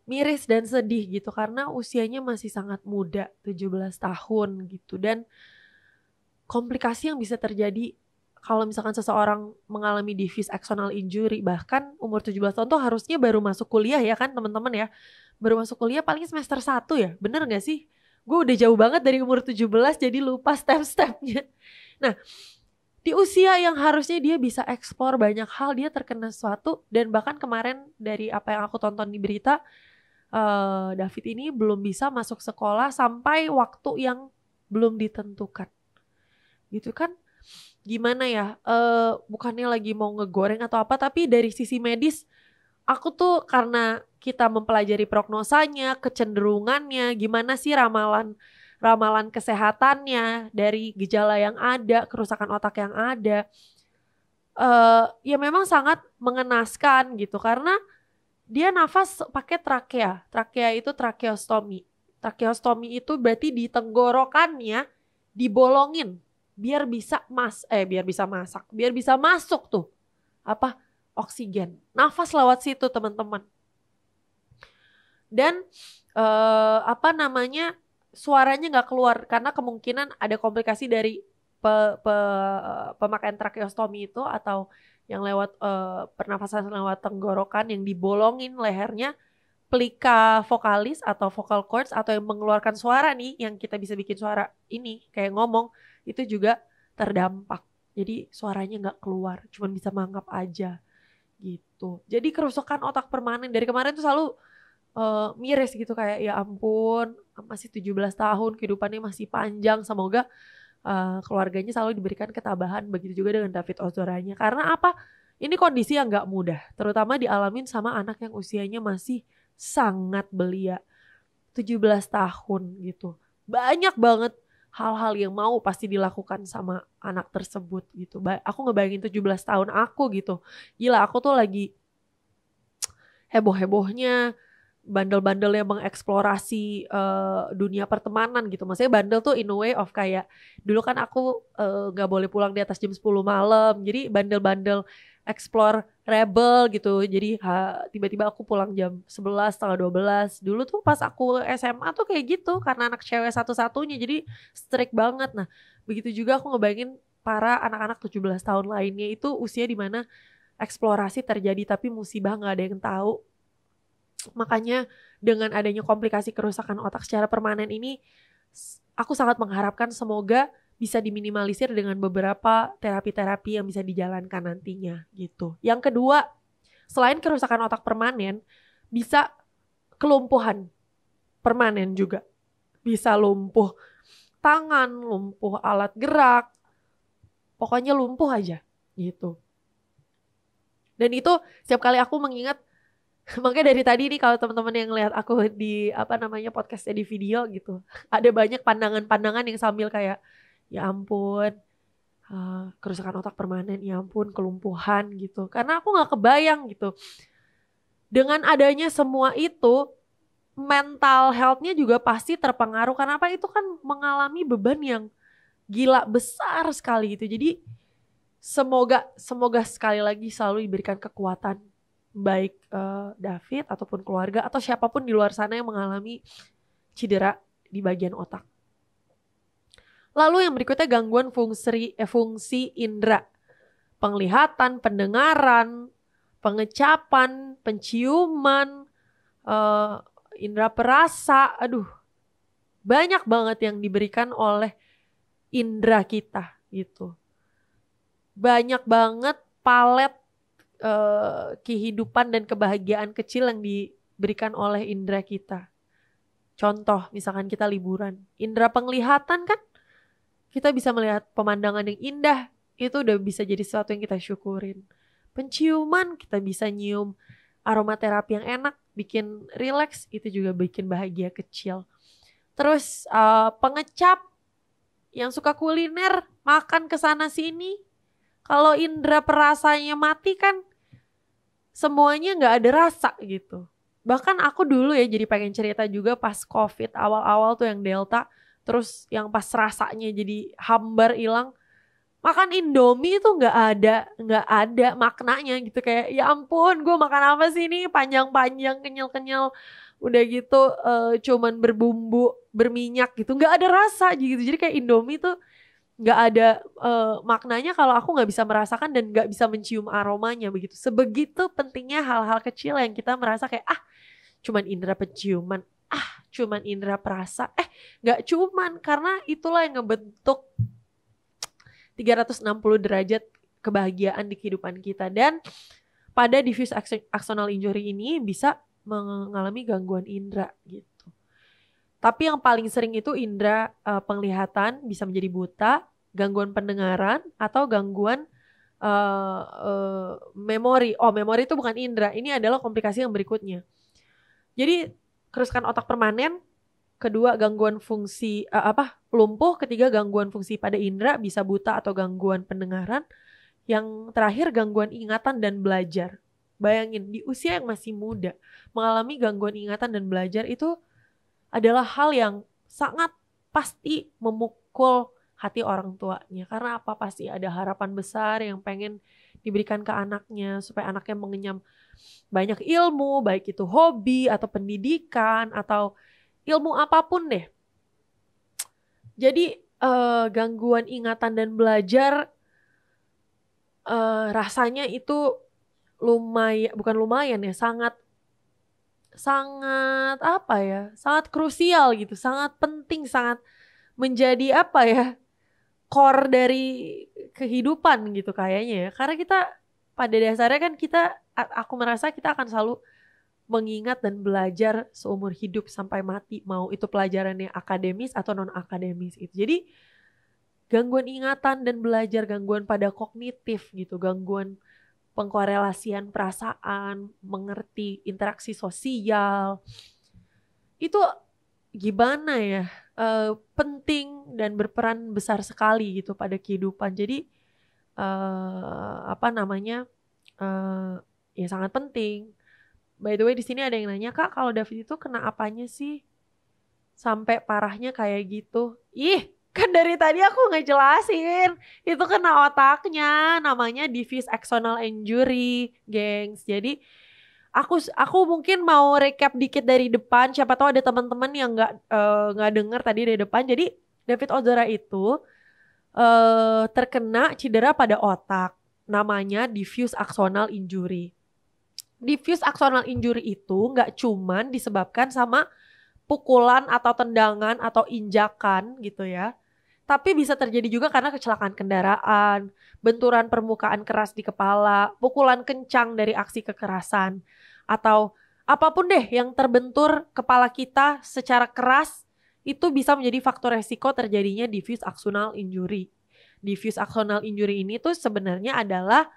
miris dan sedih gitu karena usianya masih sangat muda, 17 tahun gitu. Dan komplikasi yang bisa terjadi kalau misalkan seseorang mengalami diffuse axonal injury, bahkan umur 17 tahun tuh harusnya baru masuk kuliah ya kan teman-teman ya. Baru masuk kuliah paling semester 1 ya, bener gak sih? Gue udah jauh banget dari umur 17 jadi lupa step-stepnya. Nah, di usia yang harusnya dia bisa eksplor banyak hal, dia terkena sesuatu. Dan bahkan kemarin dari apa yang aku tonton di berita, David ini belum bisa masuk sekolah sampai waktu yang belum ditentukan. Gitu kan? Gimana ya, bukannya lagi mau ngegoreng atau apa, tapi dari sisi medis aku tuh karena kita mempelajari prognosanya, kecenderungannya, gimana sih ramalan kesehatannya dari gejala yang ada, kerusakan otak yang ada, ya memang sangat mengenaskan gitu karena dia nafas pakai trakea itu tracheostomy. Tracheostomy itu berarti di tenggorokannya dibolongin biar bisa masuk tuh oksigen, nafas lewat situ teman-teman. Dan suaranya nggak keluar karena kemungkinan ada komplikasi dari pemakaian tracheostomy itu atau yang lewat pernafasan lewat tenggorokan yang dibolongin lehernya, plika vokalis atau vocal cords atau yang mengeluarkan suara nih, yang kita bisa bikin suara ini kayak ngomong, itu juga terdampak. Jadi suaranya nggak keluar, cuma bisa mangap aja gitu. Jadi kerusakan otak permanen dari kemarin tuh selalu miris gitu, kayak ya ampun masih 17 tahun, kehidupannya masih panjang, semoga keluarganya selalu diberikan ketabahan. Begitu juga dengan David Ozoranya, karena apa? Ini kondisi yang gak mudah, terutama dialamin sama anak yang usianya masih sangat belia, 17 tahun gitu. Banyak banget hal-hal yang mau pasti dilakukan sama anak tersebut gitu. Aku ngebayangin 17 tahun aku gitu. Gila, aku tuh lagi heboh-hebohnya, bandel-bandelnya mengeksplorasi dunia pertemanan gitu. Maksudnya bandel tuh in a way of kayak, dulu kan aku gak boleh pulang di atas jam 10 malam. Jadi bandel-bandel explore rebel gitu. Jadi tiba-tiba aku pulang jam 11, setengah 12. Dulu tuh pas aku SMA tuh kayak gitu, karena anak cewek satu-satunya, jadi strict banget. Nah begitu juga aku ngebayangin para anak-anak 17 tahun lainnya, itu usia dimana eksplorasi terjadi tapi musibah gak ada yang tahu. Makanya dengan adanya komplikasi kerusakan otak secara permanen ini, aku sangat mengharapkan semoga bisa diminimalisir dengan beberapa terapi-terapi yang bisa dijalankan nantinya gitu. Yang kedua, selain kerusakan otak permanen, bisa kelumpuhan permanen juga. Bisa lumpuh tangan, lumpuh alat gerak, pokoknya lumpuh aja gitu. Dan itu setiap kali aku mengingat, makanya dari tadi nih kalau teman-teman yang lihat aku di podcastnya di video gitu, ada banyak pandangan-pandangan yang sambil kayak ya ampun, kerusakan otak permanen, ya ampun kelumpuhan gitu. Karena aku gak kebayang gitu, dengan adanya semua itu, mental health-nya juga pasti terpengaruh. Karena apa? Itu kan mengalami beban yang gila besar sekali gitu. Jadi semoga sekali lagi selalu diberikan kekuatan, baik David ataupun keluarga atau siapapun di luar sana yang mengalami cedera di bagian otak. Lalu yang berikutnya gangguan fungsi indera. Penglihatan, pendengaran, pengecapan, penciuman, indera perasa. Aduh, banyak banget yang diberikan oleh indera kita gitu. Banyak banget palet kehidupan dan kebahagiaan kecil yang diberikan oleh indera kita. Contoh, misalkan kita liburan. Indera penglihatan kan, kita bisa melihat pemandangan yang indah, itu udah bisa jadi sesuatu yang kita syukurin. Penciuman, kita bisa nyium aromaterapi yang enak, bikin relax, itu juga bikin bahagia kecil. Terus pengecap, yang suka kuliner, makan kesana sini, kalau indera perasanya mati kan, semuanya gak ada rasa gitu. Bahkan aku dulu ya jadi pengen cerita juga pas COVID awal-awal tuh yang Delta, terus yang pas rasanya jadi hambar hilang, makan Indomie itu nggak ada maknanya gitu. Kayak ya ampun, gue makan apa sih ini panjang-panjang kenyal-kenyal, udah gitu cuman berbumbu berminyak gitu, nggak ada rasa gitu. Jadi kayak Indomie tuh nggak ada maknanya kalau aku nggak bisa merasakan dan nggak bisa mencium aromanya begitu. Sebegitu pentingnya hal-hal kecil yang kita merasa kayak cuman indera penciuman, cuman indera perasa. Gak cuman, karena itulah yang ngebentuk 360 derajat kebahagiaan di kehidupan kita. Dan pada diffuse axonal injury ini bisa mengalami gangguan indera gitu. Tapi yang paling sering itu indera penglihatan bisa menjadi buta, gangguan pendengaran, atau gangguan memori. Memori itu bukan indera, ini adalah komplikasi yang berikutnya. Jadi kerusakan otak permanen, kedua gangguan fungsi lumpuh, ketiga gangguan fungsi pada indera, bisa buta atau gangguan pendengaran, yang terakhir gangguan ingatan dan belajar. Bayangin di usia yang masih muda mengalami gangguan ingatan dan belajar, itu adalah hal yang sangat pasti memukul hati orang tuanya. Karena apa? Pasti ada harapan besar yang pengen diberikan ke anaknya supaya anaknya mengenyam banyak ilmu, baik itu hobi atau pendidikan atau ilmu apapun deh. Jadi gangguan ingatan dan belajar rasanya itu bukan lumayan ya, sangat sangat apa ya, sangat krusial gitu, sangat penting, sangat menjadi apa ya, core dari kehidupan gitu kayaknya ya. Karena kita pada dasarnya kan aku merasa kita akan selalu mengingat dan belajar seumur hidup sampai mati, mau itu pelajarannya akademis atau non akademis itu. Jadi gangguan ingatan dan belajar, gangguan pada kognitif gitu, gangguan pengkorelasian perasaan, mengerti interaksi sosial, itu gimana ya, penting dan berperan besar sekali gitu pada kehidupan. Jadi apa namanya, ya sangat penting. By the way di sini ada yang nanya, Kak kalau David itu kena apanya sih sampai parahnya kayak gitu? Ih, kan dari tadi aku ngejelasin. Itu kena otaknya, namanya diffuse axonal injury, gengs. Jadi aku mungkin mau recap dikit dari depan. Siapa tahu ada teman-teman yang nggak dengar tadi dari depan. Jadi David Ozora itu terkena cedera pada otak. Namanya diffuse axonal injury. Diffuse axonal injury itu nggak cuman disebabkan sama pukulan atau tendangan atau injakan gitu ya. Tapi bisa terjadi juga karena kecelakaan kendaraan, benturan permukaan keras di kepala, pukulan kencang dari aksi kekerasan, atau apapun deh yang terbentur kepala kita secara keras, itu bisa menjadi faktor resiko terjadinya diffuse axonal injury. Diffuse axonal injury ini tuh sebenarnya adalah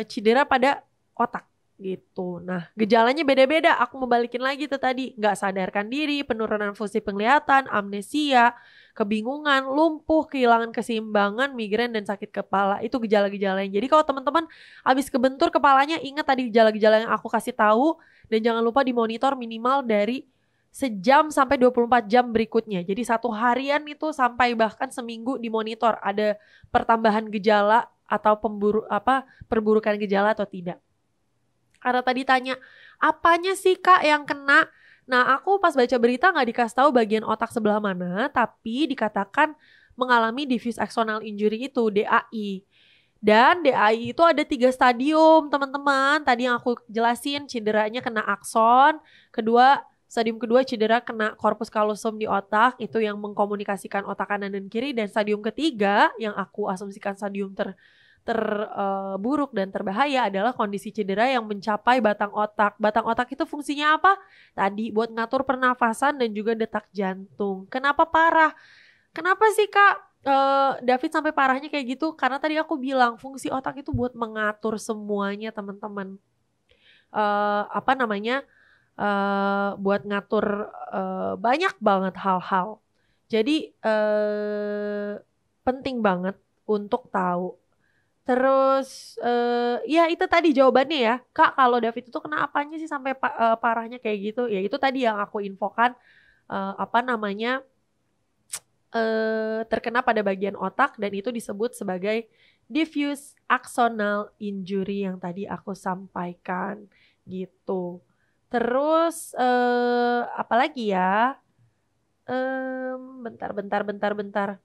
cedera pada otak gitu. Nah, gejalanya beda-beda. Aku mau balikin lagi tuh tadi. Nggak sadarkan diri, penurunan fungsi penglihatan, amnesia, kebingungan, lumpuh, kehilangan keseimbangan, migrain, dan sakit kepala. Itu gejala-gejalanya. Jadi kalau teman-teman habis kebentur kepalanya, ingat tadi gejala-gejala yang aku kasih tahu. Dan jangan lupa dimonitor minimal dari sejam sampai 24 jam berikutnya. Jadi satu harian itu sampai bahkan seminggu dimonitor. Ada pertambahan gejala atau perburukan gejala atau tidak. Karena tadi tanya, apanya sih Kak yang kena? Nah, aku pas baca berita nggak dikasih tahu bagian otak sebelah mana, tapi dikatakan mengalami diffuse axonal injury itu, DAI. Dan DAI itu ada 3 stadium, teman-teman. Tadi yang aku jelasin, cederanya kena akson. Stadium kedua cedera kena corpus callosum di otak, itu yang mengkomunikasikan otak kanan dan kiri. Dan stadium ketiga, yang aku asumsikan stadium terburuk dan terbahaya adalah kondisi cedera yang mencapai batang otak. Batang otak itu fungsinya apa? Tadi buat ngatur pernafasan dan juga detak jantung. Kenapa parah? Kenapa sih Kak David sampai parahnya kayak gitu? Karena tadi aku bilang fungsi otak itu buat mengatur semuanya teman-teman. Buat ngatur banyak banget hal-hal. Jadi penting banget untuk tahu. Terus ya itu tadi jawabannya ya. Kak kalau David itu kena apanya sih sampai parahnya kayak gitu? Ya itu tadi yang aku infokan, terkena pada bagian otak dan itu disebut sebagai diffuse axonal injury yang tadi aku sampaikan gitu. Terus apalagi ya? Bentar.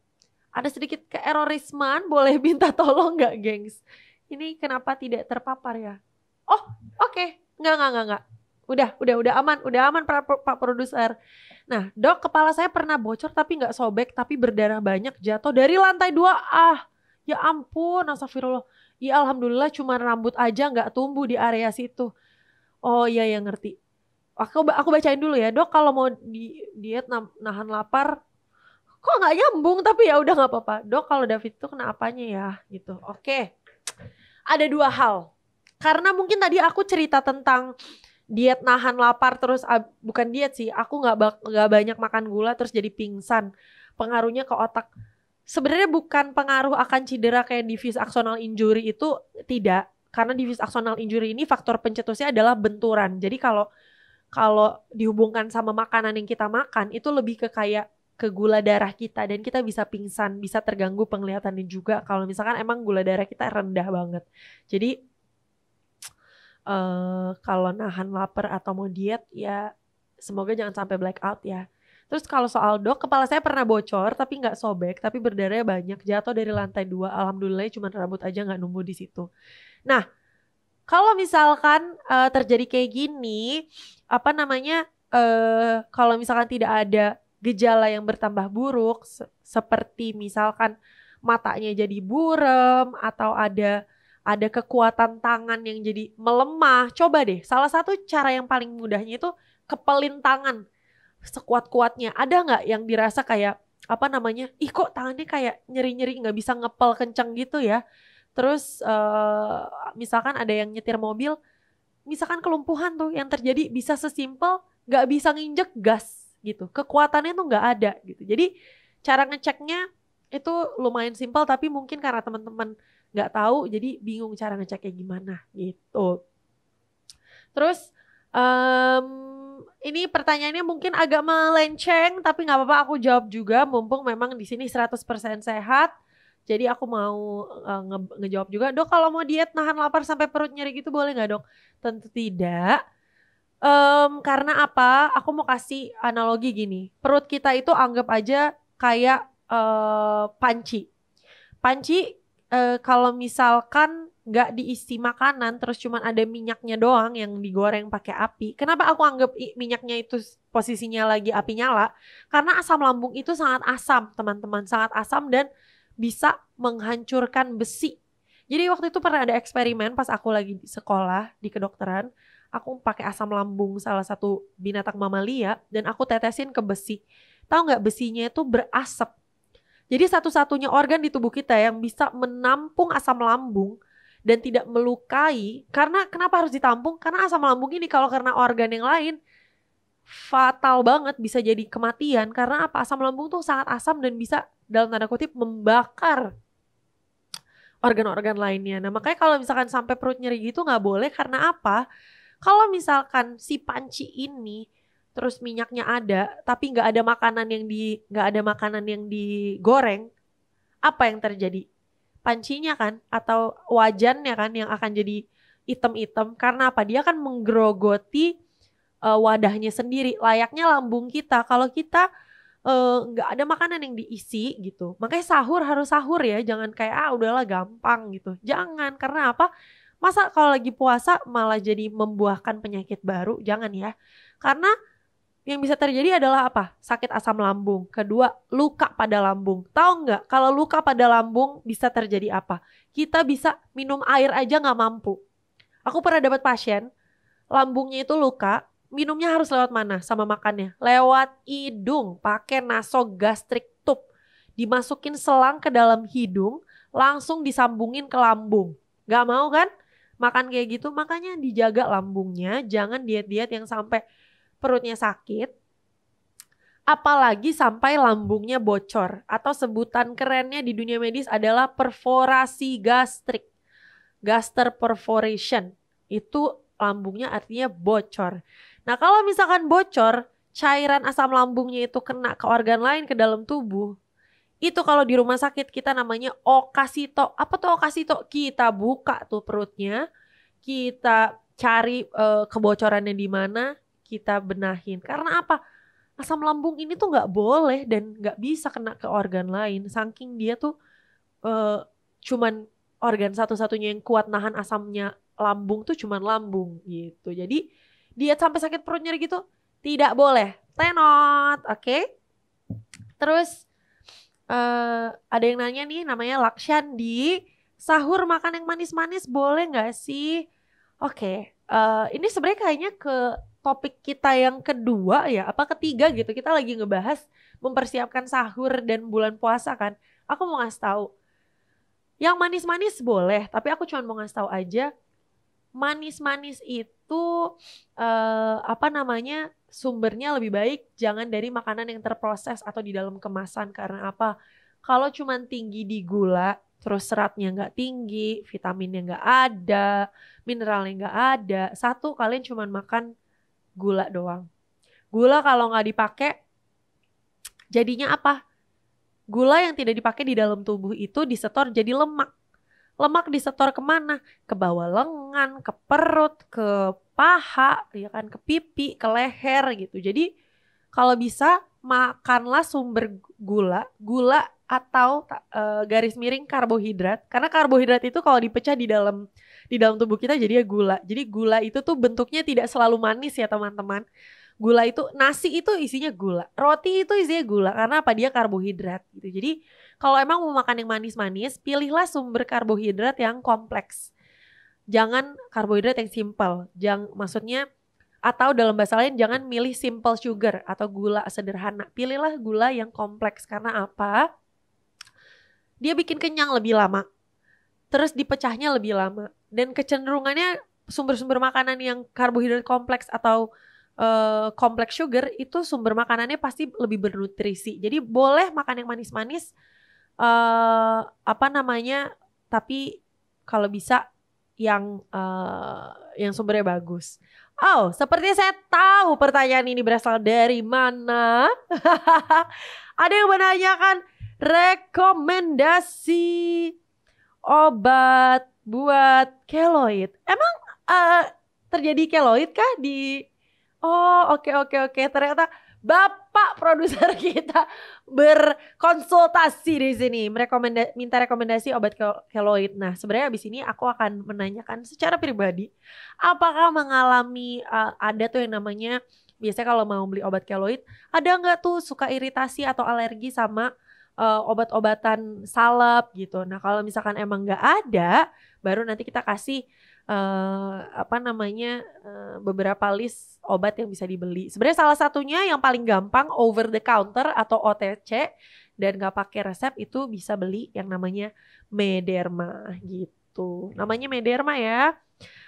Ada sedikit keerorisman, boleh minta tolong nggak, gengs? Ini kenapa tidak terpapar ya? Oh, oke. Nggak. Udah aman Pak Produser. Nah, Dok, kepala saya pernah bocor tapi nggak sobek, tapi berdarah banyak jatuh dari lantai 2. Ya ampun, astagfirullah. Ya alhamdulillah cuma rambut aja nggak tumbuh di area situ. Oh iya ya ngerti. Aku bacain dulu ya, Dok, kalau mau diet nahan lapar kok nggak nyambung, tapi ya udah nggak apa-apa. Dok kalau David itu kena apanya ya gitu. Oke. Ada 2 hal. Karena mungkin tadi aku cerita tentang diet nahan lapar terus bukan diet sih. Aku nggak banyak makan gula terus jadi pingsan. Pengaruhnya ke otak. Sebenarnya bukan pengaruh akan cedera kayak diffuse axonal injury itu, tidak. Karena diffuse axonal injury ini faktor pencetusnya adalah benturan. Jadi kalau dihubungkan sama makanan yang kita makan itu lebih ke kayak ke gula darah kita dan kita bisa pingsan, bisa terganggu penglihatannya juga kalau misalkan emang gula darah kita rendah banget. Jadi kalau nahan lapar atau mau diet ya semoga jangan sampai blackout ya. Terus kalau soal Dok, kepala saya pernah bocor tapi nggak sobek, tapi berdarah banyak, jatuh dari lantai 2. Alhamdulillah cuma rambut aja nggak numbuh di situ. Nah, Kalau misalkan terjadi kayak gini, apa namanya? Kalau misalkan tidak ada gejala yang bertambah buruk, seperti misalkan matanya jadi buram atau ada kekuatan tangan yang jadi melemah. Coba deh, salah satu cara yang paling mudahnya itu kepelin tangan sekuat-kuatnya. Ada nggak yang dirasa kayak apa namanya? Ih kok tangannya kayak nyeri-nyeri nggak bisa ngepel kenceng gitu ya. Terus misalkan ada yang nyetir mobil, misalkan kelumpuhan tuh yang terjadi bisa sesimpel nggak bisa nginjek gas gitu. Kekuatannya tuh nggak ada gitu. Jadi cara ngeceknya itu lumayan simpel tapi mungkin karena teman-teman nggak tahu jadi bingung cara ngeceknya gimana gitu. Terus em, ini pertanyaannya mungkin agak melenceng tapi nggak apa-apa aku jawab juga mumpung memang di sini 100% sehat. Jadi aku mau ngejawab juga, Dok kalau mau diet nahan lapar sampai perut nyeri gitu boleh nggak dok? Tentu tidak. Karena apa? Aku mau kasih analogi gini. Perut kita itu anggap aja kayak panci. Panci kalau misalkan nggak diisi makanan terus cuman ada minyaknya doang yang digoreng pakai api. Kenapa aku anggap minyaknya itu posisinya lagi api nyala? Karena asam lambung itu sangat asam, teman-teman, sangat asam dan bisa menghancurkan besi. Jadi waktu itu pernah ada eksperimen pas aku lagi di sekolah di kedokteran, aku pakai asam lambung salah satu binatang mamalia dan aku tetesin ke besi. Tahu nggak besinya itu berasap. Jadi satu-satunya organ di tubuh kita yang bisa menampung asam lambung dan tidak melukai. Karena kenapa harus ditampung? Karena asam lambung ini kalau karena organ yang lain fatal banget, bisa jadi kematian. Karena apa? Asam lambung tuh sangat asam dan bisa dalam tanda kutip membakar organ-organ lainnya. Nah makanya kalau misalkan sampai perut nyeri gitu nggak boleh. Karena apa? Kalau misalkan si panci ini terus minyaknya ada, tapi nggak ada makanan yang digoreng, apa yang terjadi? Pancinya kan atau wajannya kan yang akan jadi hitam-hitam karena apa? Dia akan menggerogoti wadahnya sendiri, layaknya lambung kita. Kalau kita nggak ada makanan yang diisi gitu, makanya sahur harus sahur ya, jangan kayak udahlah gampang gitu, jangan. Karena apa? Masa kalau lagi puasa malah jadi membuahkan penyakit baru, jangan ya. Karena yang bisa terjadi adalah apa? Sakit asam lambung. Kedua, luka pada lambung. Tahu nggak kalau luka pada lambung bisa terjadi apa? Kita bisa minum air aja nggak mampu. Aku pernah dapat pasien, lambungnya itu luka, minumnya harus lewat mana sama makannya? Lewat hidung, pakai nasogastric tube. Dimasukin selang ke dalam hidung, langsung disambungin ke lambung. Gak mau kan? Makan kayak gitu, makanya dijaga lambungnya, jangan diet-diet yang sampai perutnya sakit, apalagi sampai lambungnya bocor. Atau sebutan kerennya di dunia medis adalah perforasi gastrik. Gaster perforation. Itu lambungnya artinya bocor. Nah kalau misalkan bocor, cairan asam lambungnya itu kena ke organ lain ke dalam tubuh. Itu kalau di rumah sakit kita namanya okasito. Apa tuh okasito? Kita buka tuh perutnya, kita cari kebocorannya di mana, kita benahin. Karena apa? Asam lambung ini tuh nggak boleh dan nggak bisa kena ke organ lain. Saking dia tuh cuman organ satu-satunya yang kuat nahan asamnya lambung tuh cuman lambung gitu. Jadi diet sampai sakit perut nyeri gitu tidak boleh. Tenot, oke? Terus ada yang nanya nih namanya Lakshandi, sahur makan yang manis-manis boleh nggak sih? Oke, ini sebenarnya kayaknya ke topik kita yang kedua ya, apa ketiga gitu. Kita lagi ngebahas mempersiapkan sahur dan bulan puasa kan. Aku mau ngasih tahu, yang manis-manis boleh, tapi aku cuma mau ngasih tahu aja, manis-manis itu apa namanya, sumbernya lebih baik jangan dari makanan yang terproses atau di dalam kemasan. Karena apa? Kalau cuma tinggi di gula, terus seratnya nggak tinggi, vitaminnya nggak ada, mineralnya nggak ada. Satu, kalian cuma makan gula doang. Gula kalau nggak dipakai, jadinya apa? Gula yang tidak dipakai di dalam tubuh itu disetor jadi lemak. Lemak disetor kemana? Ke bawah lengan, ke perut, ke paha, ya kan, ke pipi, ke leher gitu. Jadi kalau bisa makanlah sumber gula atau garis miring karbohidrat. Karena karbohidrat itu kalau dipecah di dalam di dalam tubuh kita jadinya gula. Jadi gula itu tuh bentuknya tidak selalu manis ya teman-teman. Gula itu, nasi itu isinya gula, roti itu isinya gula karena apa, dia karbohidrat gitu. Jadi kalau emang mau makan yang manis-manis, pilihlah sumber karbohidrat yang kompleks. Jangan karbohidrat yang simple. Maksudnya, atau dalam bahasa lain jangan milih simple sugar atau gula sederhana. Pilihlah gula yang kompleks karena apa? Dia bikin kenyang lebih lama. Terus dipecahnya lebih lama. Dan kecenderungannya sumber-sumber makanan yang karbohidrat kompleks atau kompleks sugar itu sumber makanannya pasti lebih bernutrisi. Jadi boleh makan yang manis-manis, tapi kalau bisa yang sumbernya bagus. Oh, sepertinya saya tahu pertanyaan ini berasal dari mana. Ada yang menanyakan rekomendasi obat buat keloid. Emang terjadi keloid kah di... Oh, oke. Ternyata Bapak produser kita berkonsultasi di sini, minta rekomendasi obat keloid. Nah, sebenarnya abis ini aku akan menanyakan secara pribadi, apakah mengalami ada tuh yang namanya, biasanya kalau mau beli obat keloid, ada nggak tuh suka iritasi atau alergi sama obat-obatan salep gitu. Nah, kalau misalkan emang nggak ada, baru nanti kita kasih beberapa list obat yang bisa dibeli. Sebenarnya salah satunya yang paling gampang over the counter atau OTC dan gak pakai resep itu bisa beli yang namanya Mederma gitu. Namanya Mederma ya,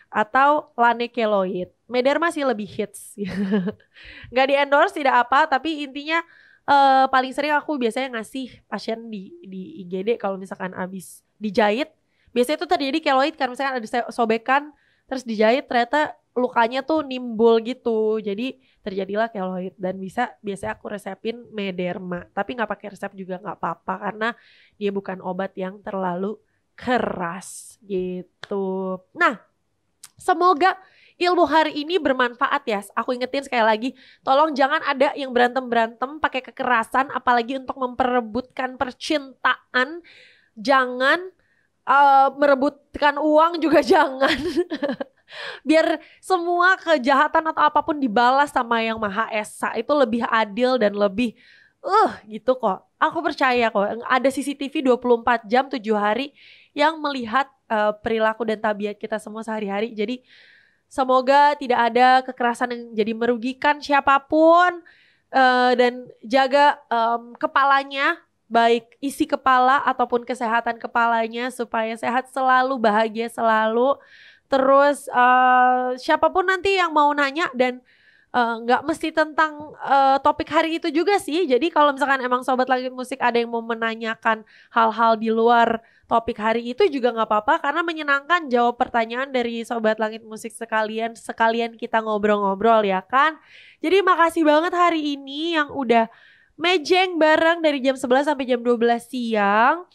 atau Lanekeloid. Mederma sih lebih hits. Gak di endorse tidak apa, tapi intinya paling sering aku biasanya ngasih pasien di IGD kalau misalkan abis dijahit. Biasanya itu terjadi keloid karena misalkan ada sobekan terus dijahit ternyata lukanya tuh nimbul gitu. Jadi terjadilah keloid dan biasanya aku resepin Mederma. Tapi gak pakai resep juga gak apa-apa karena dia bukan obat yang terlalu keras gitu. Nah, semoga ilmu hari ini bermanfaat ya. Aku ingetin sekali lagi, tolong jangan ada yang berantem-berantem pakai kekerasan apalagi untuk memperebutkan percintaan. Jangan merebutkan uang juga jangan. Biar semua kejahatan atau apapun dibalas sama yang Maha Esa, itu lebih adil dan lebih gitu kok. Aku percaya kok ada CCTV 24 jam 7 hari yang melihat perilaku dan tabiat kita semua sehari-hari. Jadi semoga tidak ada kekerasan yang jadi merugikan siapapun, dan jaga kepalanya, baik isi kepala ataupun kesehatan kepalanya supaya sehat selalu, bahagia selalu. Terus siapapun nanti yang mau nanya dan nggak mesti tentang topik hari itu juga sih. Jadi kalau misalkan emang Sobat Langit Musik ada yang mau menanyakan hal-hal di luar topik hari itu juga nggak apa-apa, karena menyenangkan jawab pertanyaan dari Sobat Langit Musik sekalian kita ngobrol-ngobrol ya kan. Jadi makasih banget hari ini yang udah mejeng bareng dari jam 11 sampai jam 12 siang.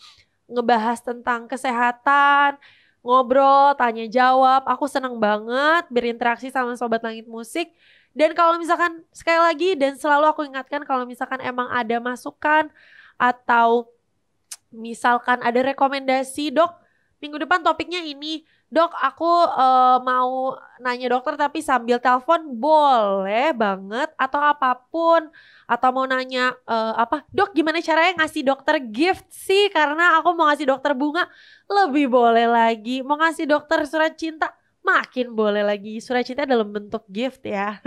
Ngebahas tentang kesehatan, ngobrol, tanya jawab. Aku seneng banget berinteraksi sama Sobat Langit Musik. Dan kalau misalkan sekali lagi dan selalu aku ingatkan, kalau misalkan emang ada masukan atau misalkan ada rekomendasi, dok minggu depan topiknya ini, dok aku mau nanya dokter tapi sambil telepon, boleh banget. Atau apapun, atau mau nanya dok gimana caranya ngasih dokter gift sih, karena aku mau ngasih dokter bunga, lebih boleh lagi. Mau ngasih dokter surat cinta, makin boleh lagi. Surat cinta dalam bentuk gift ya.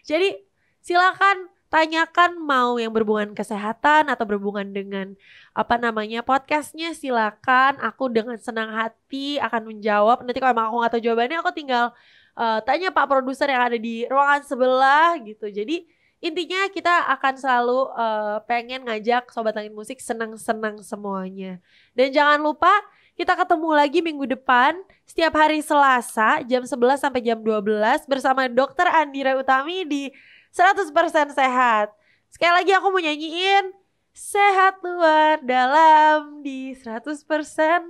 Jadi silakan tanyakan, mau yang berhubungan kesehatan atau berhubungan dengan podcastnya, silakan. Aku dengan senang hati akan menjawab. Nanti kalau emang aku nggak tahu jawabannya, aku tinggal tanya Pak produser yang ada di ruangan sebelah gitu. Jadi intinya kita akan selalu pengen ngajak Sobat Langit Musik senang-senang semuanya. Dan jangan lupa kita ketemu lagi minggu depan setiap hari Selasa jam 11 sampai jam 12 bersama Dr. Andira Utami di 100% Sehat. Sekali lagi aku mau nyanyiin Sehat luar dalam di 100%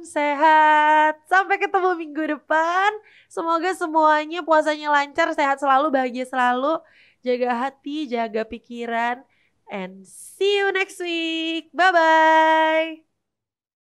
Sehat. Sampai ketemu minggu depan. Semoga semuanya puasanya lancar, sehat selalu, bahagia selalu. Jaga hati, jaga pikiran. And see you next week. Bye-bye.